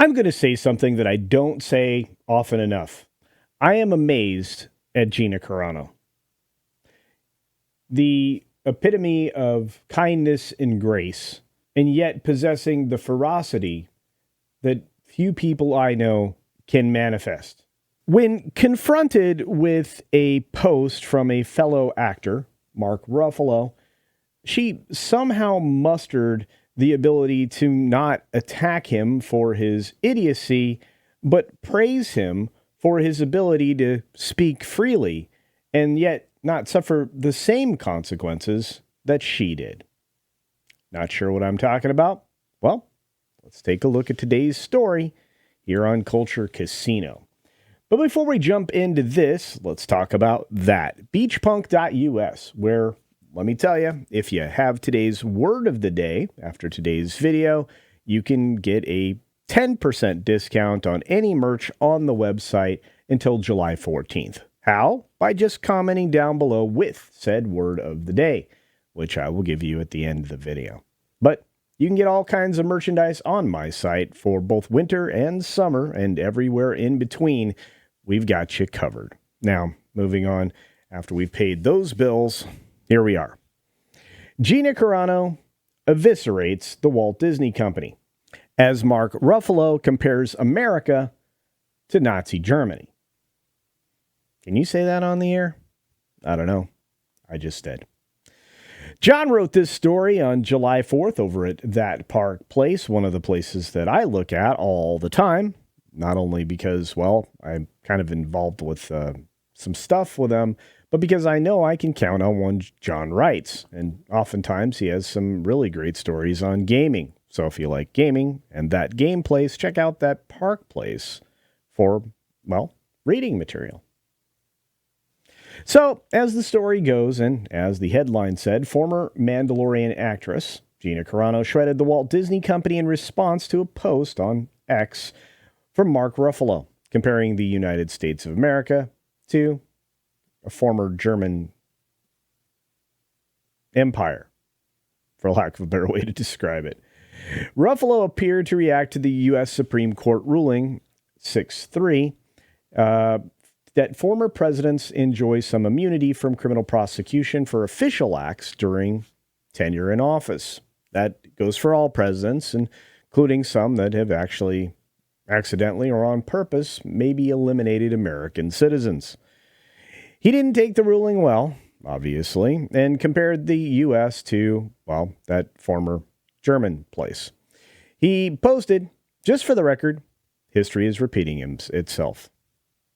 I'm going to say something that I don't say often enough. I am amazed at Gina Carano. The epitome of kindness and grace, and yet possessing the ferocity that few people I know can manifest. When confronted with a post from a fellow actor, Mark Ruffalo, she somehow mustered the ability to not attack him for his idiocy, but praise him for his ability to speak freely and yet not suffer the same consequences that she did. Not sure what I'm talking about? Well, let's take a look at today's story here on Culture Casino. But before we jump into this, let's talk about that. Beachpunk.us, where, let me tell you, if you have today's word of the day after today's video, you can get a 10% discount on any merch on the website until July 14th. How? By just commenting down below with said word of the day, which I will give you at the end of the video. But you can get all kinds of merchandise on my site for both winter and summer and everywhere in between. We've got you covered. Now, moving on, after we've paid those bills, here we are. Gina Carano eviscerates the Walt Disney Company as Mark Ruffalo compares America to Nazi Germany. Can you say that on the air? I don't know. I just did. John wrote this story on July 4th over at That Park Place, one of the places that I look at all the time, not only because, well, I'm kind of involved with some stuff with them, but because I know I can count on one John writes, and oftentimes he has some really great stories on gaming. So if you like gaming and that game place, check out That Park Place for, well, reading material. So, as the story goes, and as the headline said, former Mandalorian actress Gina Carano shredded the Walt Disney Company in response to a post on X from Mark Ruffalo, comparing the United States of America to a former German empire, for lack of a better way to describe it. Ruffalo appeared to react to the U.S. Supreme Court ruling 6-3, that former presidents enjoy some immunity from criminal prosecution for official acts during tenure in office. That goes for all presidents, including some that have actually accidentally or on purpose maybe eliminated American citizens. He didn't take the ruling well, obviously, and compared the U.S. to, well, that former German place. He posted, just for the record, history is repeating itself.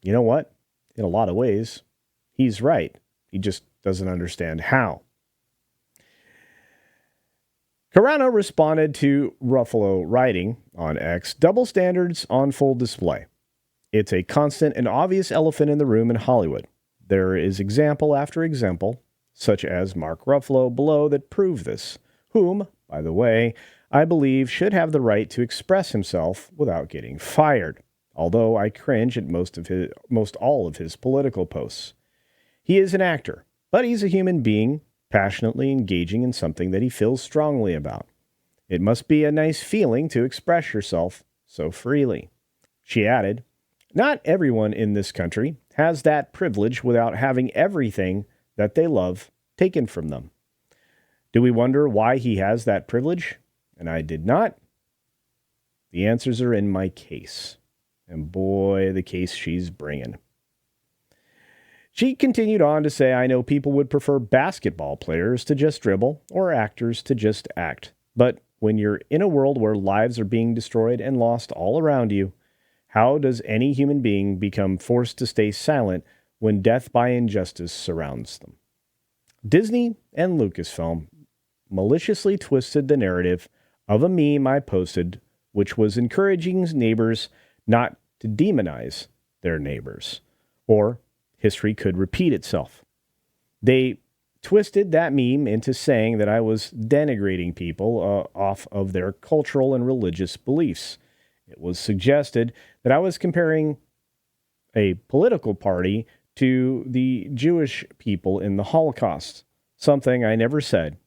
You know what? In a lot of ways, he's right. He just doesn't understand how. Carano responded to Ruffalo writing on X, double standards on full display. It's a constant and obvious elephant in the room in Hollywood. There is example after example, such as Mark Ruffalo below, that prove this, whom, by the way, I believe should have the right to express himself without getting fired. Although I cringe at most all of his political posts. He is an actor, but he's a human being passionately engaging in something that he feels strongly about. It must be a nice feeling to express yourself so freely. She added, not everyone in this country has that privilege without having everything that they love taken from them. Do we wonder why he has that privilege? And I did not. The answers are in my case. And boy, the case she's bringing. She continued on to say, I know people would prefer basketball players to just dribble or actors to just act. But when you're in a world where lives are being destroyed and lost all around you, how does any human being become forced to stay silent when death by injustice surrounds them? Disney and Lucasfilm maliciously twisted the narrative of a meme I posted, which was encouraging neighbors not to demonize their neighbors, or history could repeat itself. They twisted that meme into saying that I was denigrating people off of their cultural and religious beliefs. It was suggested that I was comparing a political party to the Jewish people in the Holocaust, something I never said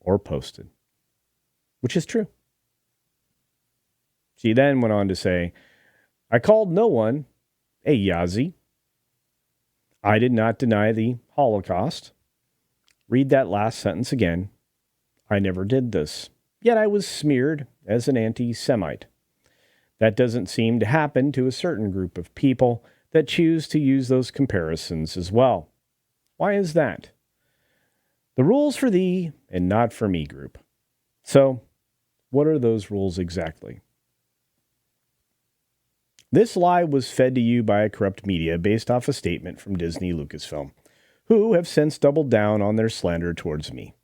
or posted, which is true. She then went on to say, I called no one a Yazi. I did not deny the Holocaust. Read that last sentence again. I never did this. Yet I was smeared as an anti-Semite. That doesn't seem to happen to a certain group of people that choose to use those comparisons as well. Why is that? The rules for thee and not for me group. So, what are those rules exactly? This lie was fed to you by a corrupt media based off a statement from Disney Lucasfilm, who have since doubled down on their slander towards me.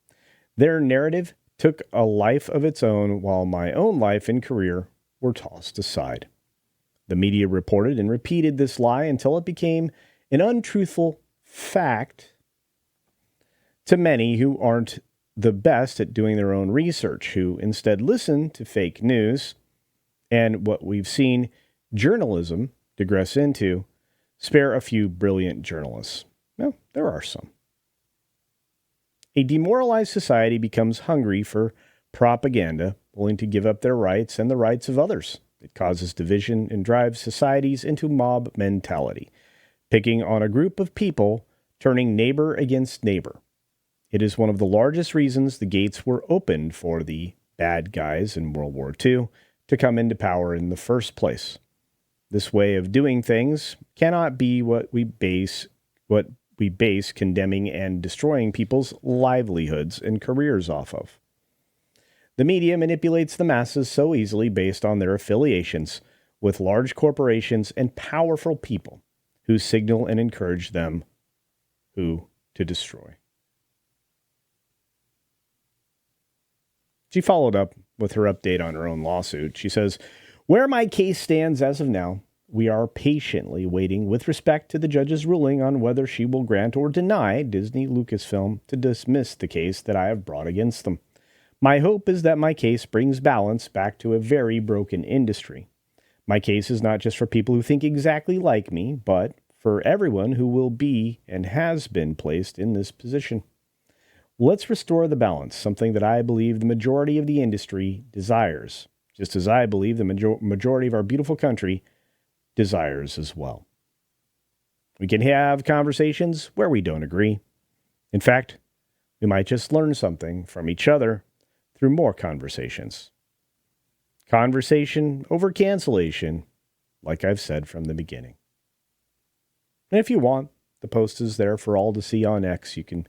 Their narrative took a life of its own while my own life and career were tossed aside. The media reported and repeated this lie until it became an untruthful fact to many who aren't the best at doing their own research, who instead listen to fake news and what we've seen journalism digress into, spare a few brilliant journalists. Well, there are some. A demoralized society becomes hungry for propaganda, willing to give up their rights and the rights of others. It causes division and drives societies into mob mentality, picking on a group of people, turning neighbor against neighbor. It is one of the largest reasons the gates were opened for the bad guys in World War II to come into power in the first place. This way of doing things cannot be what we base condemning and destroying people's livelihoods and careers off of. The media manipulates the masses so easily based on their affiliations with large corporations and powerful people who signal and encourage them who to destroy. She followed up with her update on her own lawsuit. She says, where my case stands as of now, we are patiently waiting with respect to the judge's ruling on whether she will grant or deny Disney Lucasfilm to dismiss the case that I have brought against them. My hope is that my case brings balance back to a very broken industry. My case is not just for people who think exactly like me, but for everyone who will be and has been placed in this position. Let's restore the balance, something that I believe the majority of the industry desires, just as I believe the majority of our beautiful country desires as well. We can have conversations where we don't agree. In fact, we might just learn something from each other through more conversations. Conversation over cancellation, like I've said from the beginning. And if you want, the post is there for all to see on X. You can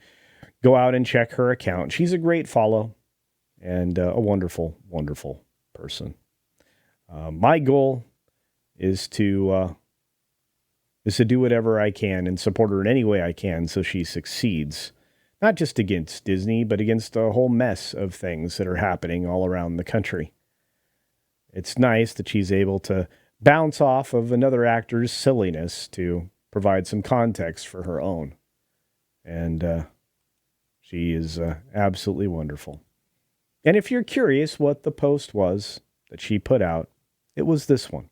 go out and check her account. She's a great follow and a wonderful, wonderful person. My goal is to do whatever I can and support her in any way I can so she succeeds. Not just against Disney, but against a whole mess of things that are happening all around the country. It's nice that she's able to bounce off of another actor's silliness to provide some context for her own. And she is absolutely wonderful. And if you're curious what the post was that she put out, it was this one.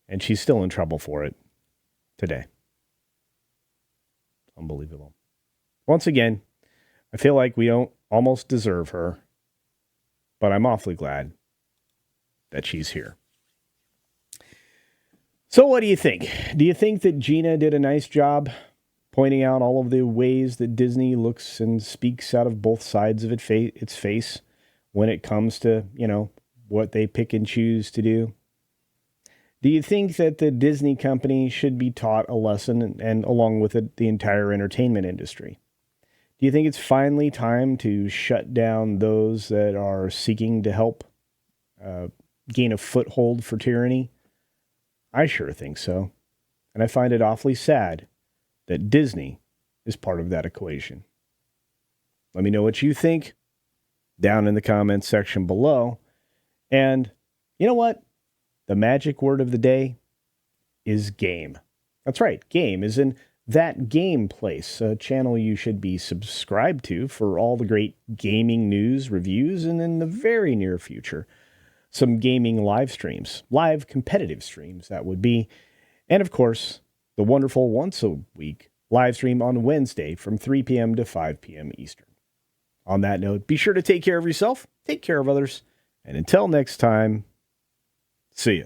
And she's still in trouble for it today. Unbelievable. Once again, I feel like we don't almost deserve her, but I'm awfully glad that she's here. So what do you think? Do you think that Gina did a nice job pointing out all of the ways that Disney looks and speaks out of both sides of its face when it comes to, what they pick and choose to do? Do you think that the Disney company should be taught a lesson and along with it, the entire entertainment industry? Do you think it's finally time to shut down those that are seeking to help gain a foothold for tyranny? I sure think so. And I find it awfully sad that Disney is part of that equation. Let me know what you think down in the comments section below. And you know what? The magic word of the day is game. That's right. Game is in That Game Place, a channel you should be subscribed to for all the great gaming news, reviews, and in the very near future, some gaming live streams, live competitive streams, that would be. And of course, the wonderful once a week live stream on Wednesday from 3 p.m. to 5 p.m. Eastern. On that note, be sure to take care of yourself, take care of others, and until next time, see ya.